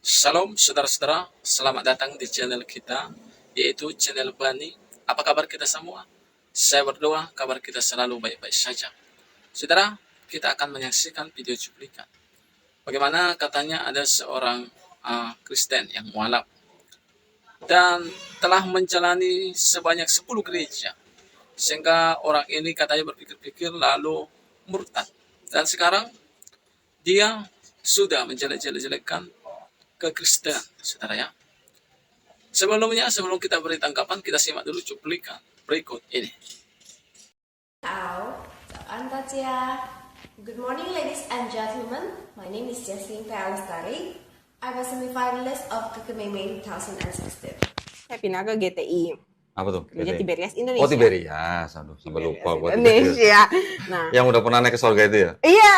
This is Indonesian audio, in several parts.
Salam saudara-saudara, selamat datang di channel kita, yaitu channel Bani. Apa kabar kita semua? Saya berdoa kabar kita selalu baik-baik saja. Saudara, kita akan menyaksikan video cuplikan. Bagaimana katanya ada seorang Kristen yang mualaf dan telah menjalani sebanyak 10 gereja. Sehingga orang ini katanya berpikir-pikir lalu murtad. Dan sekarang dia sudah menjelek-jelekkan kekristenan, saudara ya. Sebelum kita beri tanggapan, kita simak dulu cuplikan berikut ini. Good morning, ladies and gentlemen. My name is Jesslyn Lestari. I was semi-finalist of KKMM 2016. Saya pindah ke GTI. Apa tuh? Kerja Tiberias Indonesia. Oh, Tiberias. Aduh, sampai lupa gua. Indonesia. Nah, Yang udah pernah naik ke surga itu ya? iya.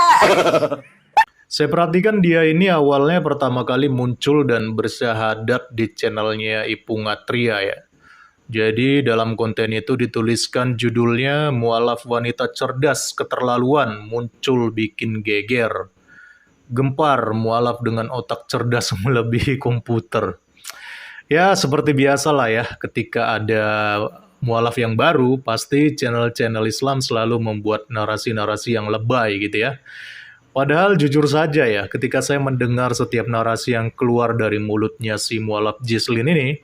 Saya perhatikan dia ini awalnya pertama kali muncul dan bersyahadat di channelnya Ipung Atria ya. Jadi dalam konten itu dituliskan judulnya Mualaf Wanita Cerdas Keterlaluan Muncul Bikin Geger. Gempar mualaf dengan otak cerdas melebihi komputer. Ya seperti biasalah ya, ketika ada mualaf yang baru, pasti channel-channel Islam selalu membuat narasi-narasi yang lebay gitu ya. Padahal jujur saja ya, ketika saya mendengar setiap narasi yang keluar dari mulutnya si mualaf Jesslyn ini,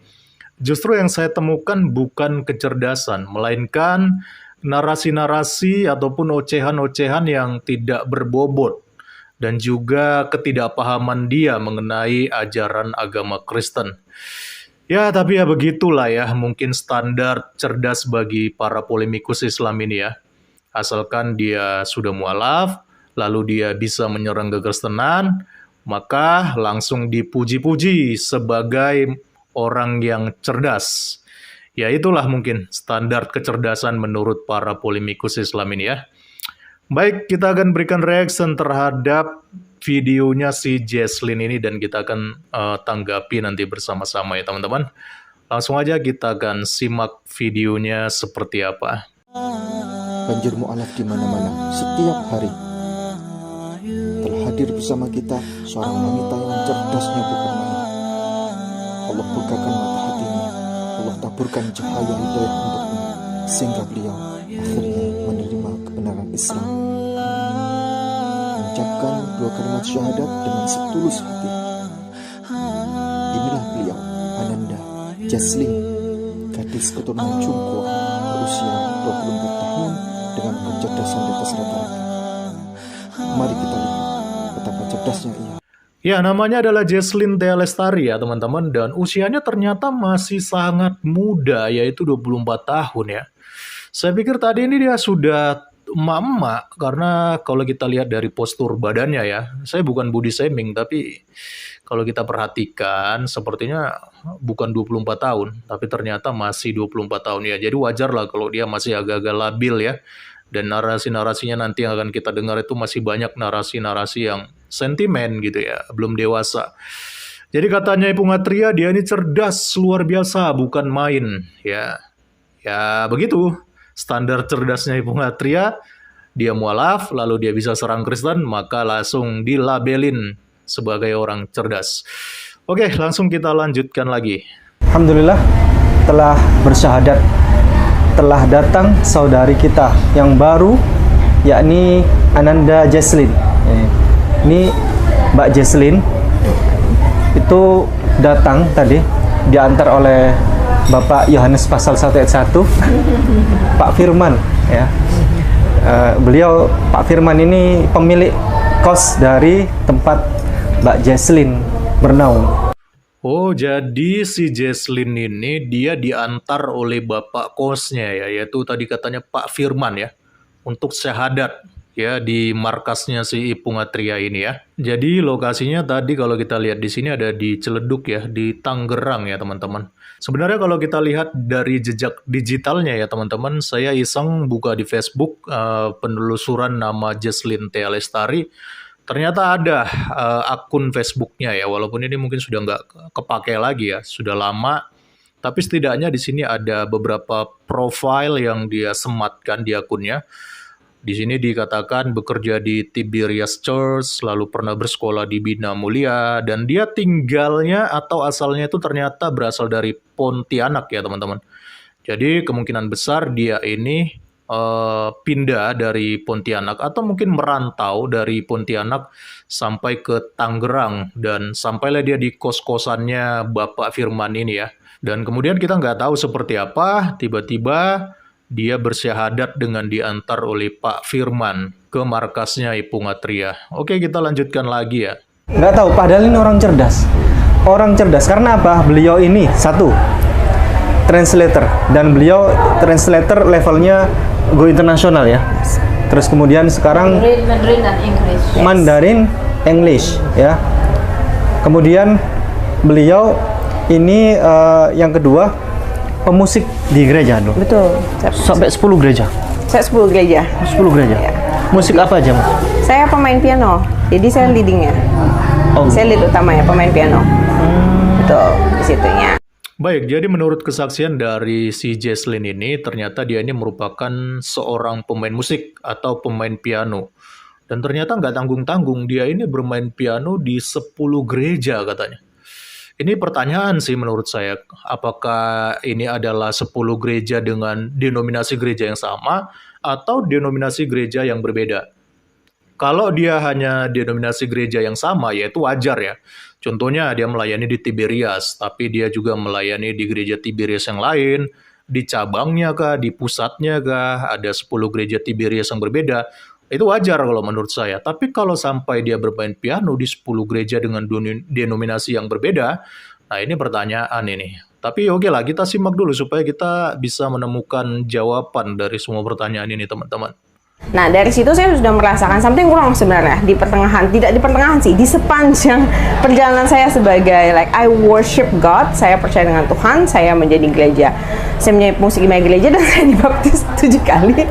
justru yang saya temukan bukan kecerdasan, melainkan narasi-narasi ataupun ocehan-ocehan yang tidak berbobot, dan juga ketidakpahaman dia mengenai ajaran agama Kristen. Ya, tapi ya begitulah ya, mungkin standar cerdas bagi para polemikus Islam ini ya. Asalkan dia sudah mualaf, lalu dia bisa menyerang kekristenan, maka langsung dipuji-puji sebagai orang yang cerdas. Ya itulah mungkin standar kecerdasan menurut para polemikus Islam ini ya. Baik, kita akan berikan reaction terhadap videonya si Jesslyn ini dan kita akan tanggapi nanti bersama-sama ya teman-teman. Langsung aja kita akan simak videonya seperti apa. Banjir mu'alaf di mana-mana setiap hari. Telah hadir bersama kita seorang wanita yang cerdasnya bukan main. Allah bukakan mata hatinya, Allah taburkan cahaya hidayah untuknya, sehingga beliau akhirnya menerima kebenaran Islam. Mengucapkan 2 kalimat syahadat dengan setulus hati. Inilah beliau, Ananda Jesslyn, gadis keturunan Cungkuo berusia 24 tahun dengan kecerdasan di atas rata-rata. Mari kita lihat betapa cerdasnya ia. Ya, namanya adalah Jesslyn Lestari ya teman-teman, dan usianya ternyata masih sangat muda, yaitu 24 tahun ya. Saya pikir tadi ini dia sudah emak-emak, karena kalau kita lihat dari postur badannya ya, saya bukan body shaming, tapi kalau kita perhatikan sepertinya bukan 24 tahun, tapi ternyata masih 24 tahun ya. Jadi wajar lah kalau dia masih agak-agak labil ya. Dan narasi-narasinya nanti yang akan kita dengar itu masih banyak narasi-narasi yang sentimen gitu ya, belum dewasa. Jadi katanya Ipung Atria, dia ini cerdas luar biasa, bukan main ya. Ya begitu, standar cerdasnya Ipung Atria, dia mualaf, lalu dia bisa serang Kristen, maka langsung dilabelin sebagai orang cerdas. Oke, langsung kita lanjutkan lagi. Alhamdulillah telah bersyahadat, telah datang saudari kita yang baru, yakni Ananda Jesslyn. Ini Mbak Jesslyn itu datang tadi diantar oleh Bapak Yohanes pasal 1 ayat 1, Pak Firman ya. Beliau Pak Firman ini pemilik kos dari tempat Mbak Jesslyn bernaung. Oh, jadi si Jesslyn ini dia diantar oleh bapak kosnya ya, yaitu tadi katanya Pak Firman ya, untuk syahadat ya di markasnya si Ipung Atria ini ya. Jadi lokasinya tadi kalau kita lihat di sini ada di Ciledug ya, di Tangerang ya teman-teman. Sebenarnya kalau kita lihat dari jejak digitalnya ya teman-teman, saya iseng buka di Facebook penelusuran nama Jesslyn Lestari. Ternyata ada akun Facebooknya ya, walaupun ini mungkin sudah nggak kepake lagi ya, sudah lama. Tapi setidaknya di sini ada beberapa profil yang dia sematkan di akunnya. Di sini dikatakan bekerja di Tiberias Church, lalu pernah bersekolah di Bina Mulia, dan dia tinggalnya atau asalnya itu ternyata berasal dari Pontianak ya teman-teman. Jadi kemungkinan besar dia ini pindah dari Pontianak atau mungkin merantau dari Pontianak sampai ke Tangerang, dan sampailah dia di kos-kosannya Bapak Firman ini ya. Dan kemudian kita nggak tahu seperti apa, tiba-tiba dia bersyahadat dengan diantar oleh Pak Firman ke markasnya Ipungatria. Oke, kita lanjutkan lagi ya. Nggak tahu, padahal ini orang cerdas. Orang cerdas karena apa? Beliau ini satu translator, dan beliau translator levelnya go internasional ya. Terus kemudian sekarang Mandarin dan English. Mandarin English ya. Kemudian beliau ini yang kedua pemusik di gereja dulu. Betul. Sampai 10 gereja. Saya 10 gereja. 10 gereja. Musik apa aja, Mas? Saya pemain piano. Jadi saya leadingnya. Oh. Saya lead utamanya pemain piano. Betul, di situnya. Baik, jadi menurut kesaksian dari si Jesslyn ini, ternyata dia ini merupakan seorang pemain musik atau pemain piano. Dan ternyata nggak tanggung-tanggung, dia ini bermain piano di 10 gereja katanya. Ini pertanyaan sih menurut saya, apakah ini adalah 10 gereja dengan denominasi gereja yang sama atau denominasi gereja yang berbeda? Kalau dia hanya denominasi gereja yang sama, ya itu wajar ya. Contohnya dia melayani di Tiberias, tapi dia juga melayani di gereja Tiberias yang lain, di cabangnya kah, di pusatnya kah, ada 10 gereja Tiberias yang berbeda. Itu wajar kalau menurut saya. Tapi kalau sampai dia bermain piano di 10 gereja dengan denominasi yang berbeda, nah ini pertanyaan ini. Tapi oke lah, kita simak dulu supaya kita bisa menemukan jawaban dari semua pertanyaan ini teman-teman. Nah, dari situ saya sudah merasakan something wrong sebenarnya di pertengahan, tidak di pertengahan sih, di sepanjang perjalanan saya sebagai like I worship God, saya percaya dengan Tuhan, saya menjadi gereja. Saya menjadi musik di gereja dan saya dibaptis 7 kali.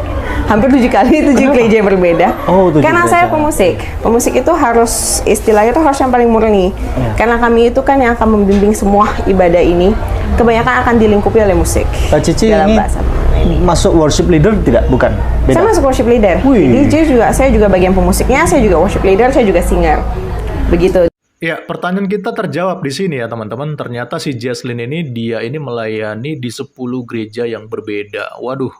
Hampir 7 kali, 7 gereja yang berbeda. Oh, 7 Karena gereja. saya pemusik. Pemusik itu harus, istilahnya itu harus yang paling murni. Karena kami itu kan yang akan membimbing semua ibadah ini. Kebanyakan akan dilingkupi oleh musik. Mbak Cici dalam ini bahasa ini. masuk worship leader tidak? Bukan. Beda. Saya masuk worship leader. Wih. Jadi saya juga bagian pemusiknya, saya juga worship leader, saya juga singer. Begitu. Ya, pertanyaan kita terjawab di sini ya teman-teman. Ternyata si Jesslyn ini, dia ini melayani di 10 gereja yang berbeda. Waduh,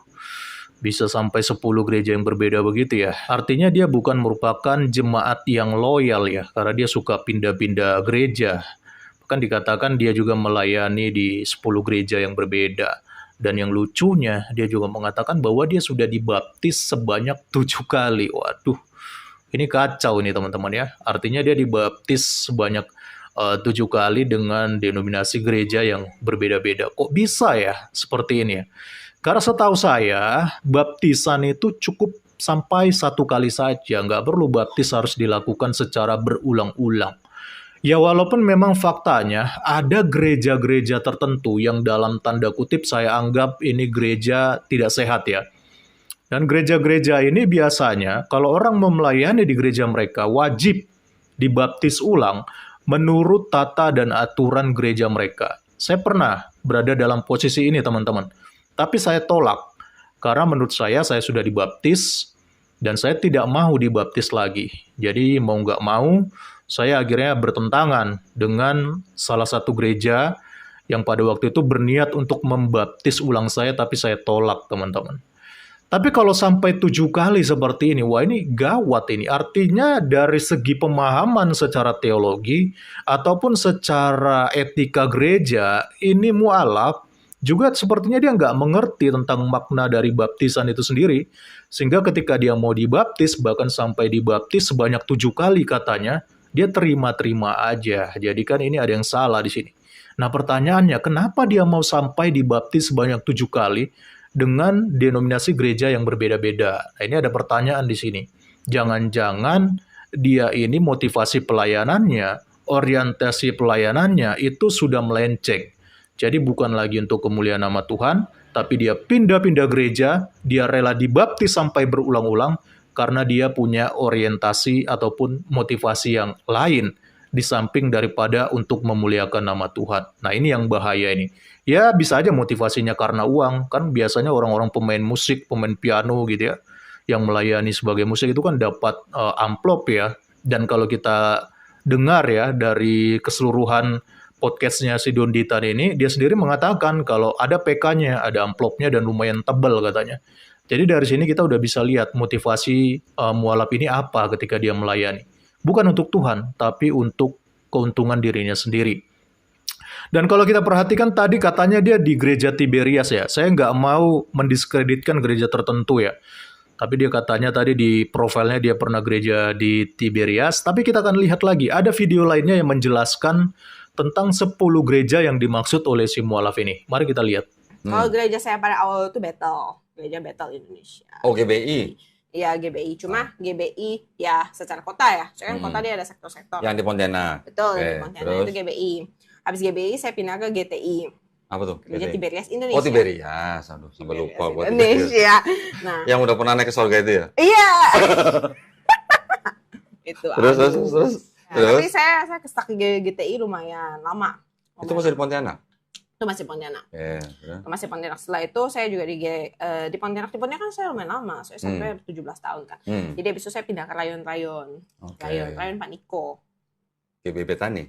bisa sampai 10 gereja yang berbeda begitu ya. Artinya dia bukan merupakan jemaat yang loyal ya, karena dia suka pindah-pindah gereja. Bahkan dikatakan dia juga melayani di 10 gereja yang berbeda. Dan yang lucunya, dia juga mengatakan bahwa dia sudah dibaptis sebanyak 7 kali. Waduh, ini kacau nih teman-teman ya. Artinya dia dibaptis sebanyak 7 kali dengan denominasi gereja yang berbeda-beda. Kok bisa ya seperti ini ya? Karena setahu saya, baptisan itu cukup sampai 1 kali saja. Nggak perlu baptis harus dilakukan secara berulang-ulang. Ya walaupun memang faktanya ada gereja-gereja tertentu yang dalam tanda kutip saya anggap ini gereja tidak sehat ya. Dan gereja-gereja ini biasanya kalau orang mau melayani di gereja mereka wajib dibaptis ulang menurut tata dan aturan gereja mereka. Saya pernah berada dalam posisi ini teman-teman. Tapi saya tolak, karena menurut saya sudah dibaptis, dan saya tidak mau dibaptis lagi. Jadi mau nggak mau, saya akhirnya bertentangan dengan salah satu gereja yang pada waktu itu berniat untuk membaptis ulang saya, tapi saya tolak teman-teman. Tapi kalau sampai 7 kali seperti ini, wah ini gawat ini. Artinya dari segi pemahaman secara teologi, ataupun secara etika gereja, ini mualaf. Juga sepertinya dia nggak mengerti tentang makna dari baptisan itu sendiri. Sehingga ketika dia mau dibaptis, bahkan sampai dibaptis sebanyak 7 kali katanya, dia terima-terima aja. Jadi kan ini ada yang salah di sini. Nah pertanyaannya, kenapa dia mau sampai dibaptis sebanyak 7 kali dengan denominasi gereja yang berbeda-beda? Nah ini ada pertanyaan di sini. Jangan-jangan dia ini motivasi pelayanannya, orientasi pelayanannya itu sudah melenceng. Jadi bukan lagi untuk kemuliaan nama Tuhan, tapi dia pindah-pindah gereja, dia rela dibaptis sampai berulang-ulang, karena dia punya orientasi ataupun motivasi yang lain, di samping daripada untuk memuliakan nama Tuhan. Nah ini yang bahaya ini. Ya bisa aja motivasinya karena uang, kan biasanya orang-orang pemain musik, pemain piano gitu ya, yang melayani sebagai musik itu kan dapat amplop ya. Dan kalau kita dengar ya dari keseluruhan podcastnya si Don Ditan ini, dia sendiri mengatakan kalau ada PK-nya, ada amplopnya dan lumayan tebal katanya. Jadi dari sini kita udah bisa lihat motivasi mualaf ini apa ketika dia melayani. Bukan untuk Tuhan, tapi untuk keuntungan dirinya sendiri. Dan kalau kita perhatikan tadi katanya dia di gereja Tiberias ya. Saya nggak mau mendiskreditkan gereja tertentu ya. Tapi dia katanya tadi di profilnya dia pernah gereja di Tiberias. Tapi kita akan lihat lagi, ada video lainnya yang menjelaskan tentang 10 gereja yang dimaksud oleh si mualaf ini. Mari kita lihat. Kalau gereja saya pada awal itu Bethel. Gereja Bethel Indonesia. Oh, GBI. Iya, GBI. Cuma GBI ya secara kota ya. Soalnya kan kota dia ada sektor-sektor. Yang di Pontianak. Betul, Oke, di Pontianak terus? itu GBI. Habis GBI saya pindah ke GTI. Apa tuh? Gereja GTI? Tiberias Indonesia. Oh, Tiberias. Aduh, sampai lupa gua. Indonesia. Nah, Yang udah pernah naik ke surga itu ya? iya. Itu. Terus. Nah, tapi saya kestak ke GTI lumayan lama. Itu masih di Pontianak? Itu masih Pontianak. Terus? Masih Pontianak. Setelah itu saya juga di Pontianak. Di Pontianak kan saya lumayan lama. Saya sampai 17 tahun kan. Jadi habis itu saya pindah ke rayon-rayon. Oke. Rayon Pak Niko. GBI Betani?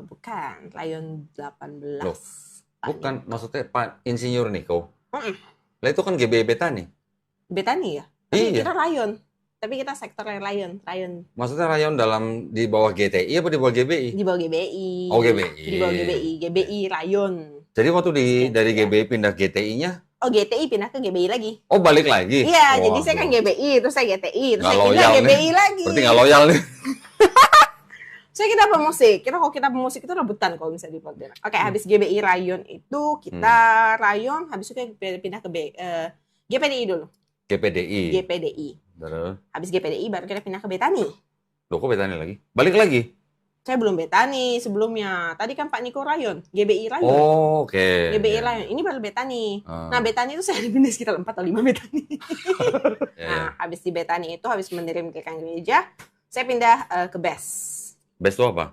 Bukan, rayon 18. Loh, Pak Bukan, Niko. maksudnya Pak Insinyur Niko. Mm-mm. Lah itu kan GBI Betani. Betani ya? Tapi Iya. kita rayon. Tapi kita sektor rayon. Maksudnya rayon di bawah GTI apa di bawah GBI? Di bawah GBI. Oh, GBI. Di bawah GBI. GBI rayon. Jadi waktu dari Iya. GBI pindah GTI-nya, Oh, GTI pindah ke GBI lagi. oh balik lagi? Iya, Wah, jadi saya kan GBI, terus saya GTI, terus Nggak saya pindah loyal nih. GBI lagi. Berarti nggak loyal nih. Saya kita pemusik. Kalau kita pemusik itu rebutan kalau misalnya di Pontianak. Oke, habis GBI rayon itu kita rayon, habis itu kita pindah ke GPDI dulu. GPDI. GPDI. Terus, Habis GPDI baru kita pindah ke Betani. loh kok Betani lagi? Balik lagi? Saya belum Betani sebelumnya. Tadi kan Pak Niko rayon, GBI rayon. Oh, oke. GBI rayon. Ini baru Betani. Ah. Nah, Betani itu saya pindah sekitar 4 atau 5 Betani. Ya, Nah, habis di Betani itu, habis mendirimkan gereja, saya pindah ke BES. Best itu apa?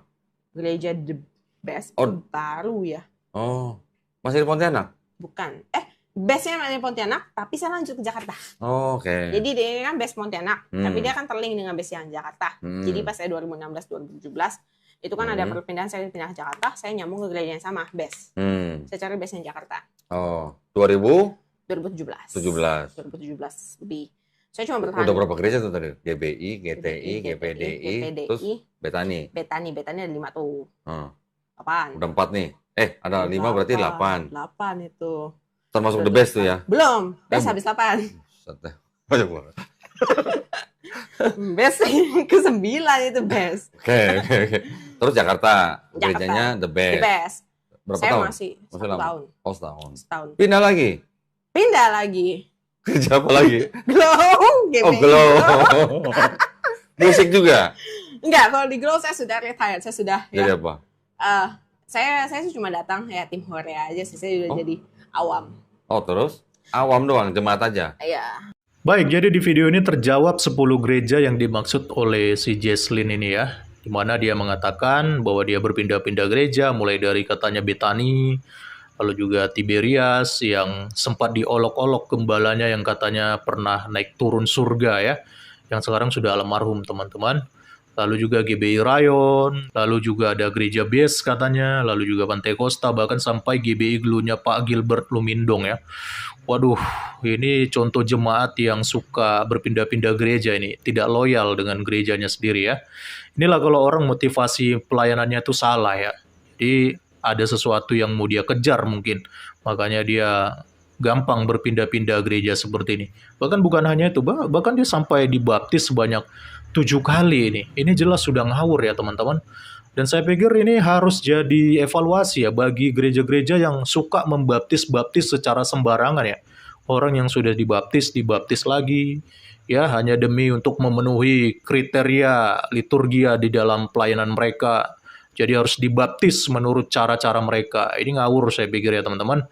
Gereja The Best Oh. itu baru ya. Oh, masih di Pontianak? Bukan. BES-nya di Pontianak, tapi saya lanjut ke Jakarta. Oh, oke. Jadi dia kan BES Pontianak, Hmm. tapi dia kan terlink dengan BES yang Jakarta. Hmm. Jadi pas saya 2016-2017, itu kan ada perpindahan, saya pindah ke Jakarta, saya nyambung ke gereja yang sama, BES. Saya cari BES yang Jakarta. Oh, 2017. 2017 lebih. Saya cuma bertahan. Udah berapa gereja tuh tadi? GBI, GTI, GPDI, terus Betani. Betani ada 5 tuh. Oh, 8. udah 4 nih. Ada 5 berarti 8. 8 itu. Termasuk the best tuh ya? Belum, BES Eh, habis 8. Set. Banyak banget. BES ke-9 itu BES. Oke. Terus Jakarta, gerejanya the Di best. BES. Berapa Saya tahun? masih 1 lama? tahun. Oh, setahun. Setahun. Pindah lagi? Pindah lagi. Kerja apa lagi? Glow. Oh, glow. Musik juga? Enggak, kalau di Glow saya sudah retired. Saya sudah Jadi ya. apa? Saya sih cuma datang ya tim hore aja sih. Saya udah jadi awam. Oh, terus? Awam doang, jemaat aja? Iya. Baik, jadi di video ini terjawab 10 gereja yang dimaksud oleh si Jesslyn ini ya. Di mana dia mengatakan bahwa dia berpindah-pindah gereja, mulai dari katanya Betani, lalu juga Tiberias yang sempat diolok-olok gembalanya yang katanya pernah naik turun surga ya, yang sekarang sudah almarhum teman-teman. Lalu juga GBI Rayon, lalu juga ada gereja BES katanya, lalu juga Pantai Costa, bahkan sampai GBI Glunya Pak Gilbert Lumindong ya. Waduh, ini contoh jemaat yang suka berpindah-pindah gereja ini, tidak loyal dengan gerejanya sendiri ya. Inilah kalau orang motivasi pelayanannya itu salah ya. Jadi ada sesuatu yang mau dia kejar mungkin, makanya dia gampang berpindah-pindah gereja seperti ini. Bahkan bukan hanya itu, bahkan dia sampai dibaptis sebanyak 7 kali ini. Ini jelas sudah ngawur ya teman-teman. Dan saya pikir ini harus jadi evaluasi ya bagi gereja-gereja yang suka membaptis-baptis secara sembarangan ya. Orang yang sudah dibaptis lagi ya hanya demi untuk memenuhi kriteria liturgia di dalam pelayanan mereka. Jadi harus dibaptis menurut cara-cara mereka. Ini ngawur saya pikir ya teman-teman.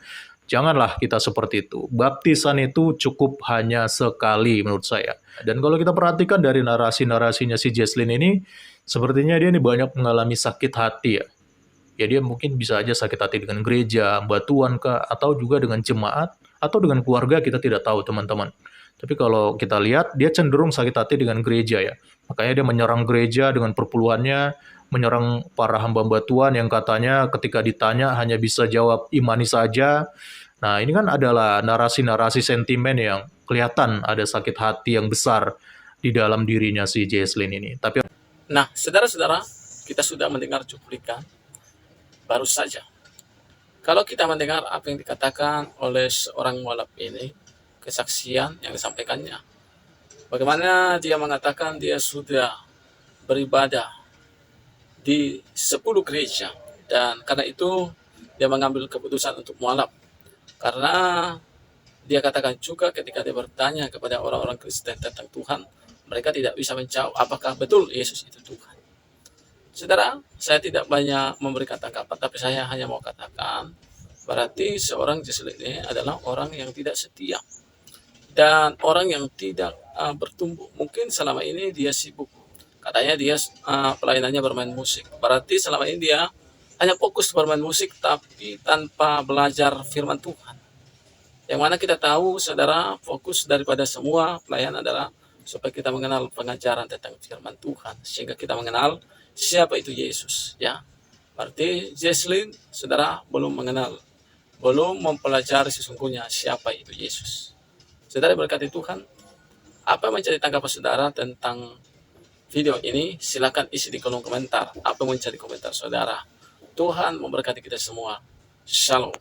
Janganlah kita seperti itu. Baptisan itu cukup hanya sekali menurut saya. Dan kalau kita perhatikan dari narasi-narasinya si Jesslyn ini, sepertinya dia ini banyak mengalami sakit hati ya. Ya dia mungkin bisa aja sakit hati dengan gereja, batuan kah, atau juga dengan jemaat, atau dengan keluarga kita tidak tahu teman-teman. Tapi kalau kita lihat, dia cenderung sakit hati dengan gereja ya. Makanya dia menyerang gereja dengan perpuluhannya, menyerang para hamba-hamba Tuhan yang katanya ketika ditanya hanya bisa jawab imani saja. Nah, ini kan adalah narasi-narasi sentimen yang kelihatan ada sakit hati yang besar di dalam dirinya si Jesslyn ini. Tapi Nah, saudara-saudara, kita sudah mendengar cuplikan baru saja. Kalau kita mendengar apa yang dikatakan oleh seorang mualaf ini, kesaksian yang disampaikannya, bagaimana dia mengatakan dia sudah beribadah di 10 gereja, dan karena itu dia mengambil keputusan untuk mualaf. Karena dia katakan juga ketika dia bertanya kepada orang-orang Kristen tentang Tuhan, mereka tidak bisa menjawab apakah betul Yesus itu Tuhan. Saudara, saya tidak banyak memberikan tanggapan, tapi saya hanya mau katakan, berarti seorang Jesslyn ini adalah orang yang tidak setia dan orang yang tidak bertumbuh. Mungkin selama ini dia sibuk, katanya dia pelayanannya bermain musik. Berarti selama ini dia hanya fokus bermain musik tapi tanpa belajar firman Tuhan. Yang mana kita tahu, saudara, fokus daripada semua pelayan adalah supaya kita mengenal pengajaran tentang firman Tuhan, sehingga kita mengenal siapa itu Yesus, ya. Berarti Jesslyn, saudara, belum mengenal, belum mempelajari sesungguhnya siapa itu Yesus. Saudara, berkati Tuhan, apa yang menjadi tanggapan saudara tentang video ini? Silakan isi di kolom komentar. Apa yang menjadi komentar saudara? Tuhan memberkati kita semua. Shalom.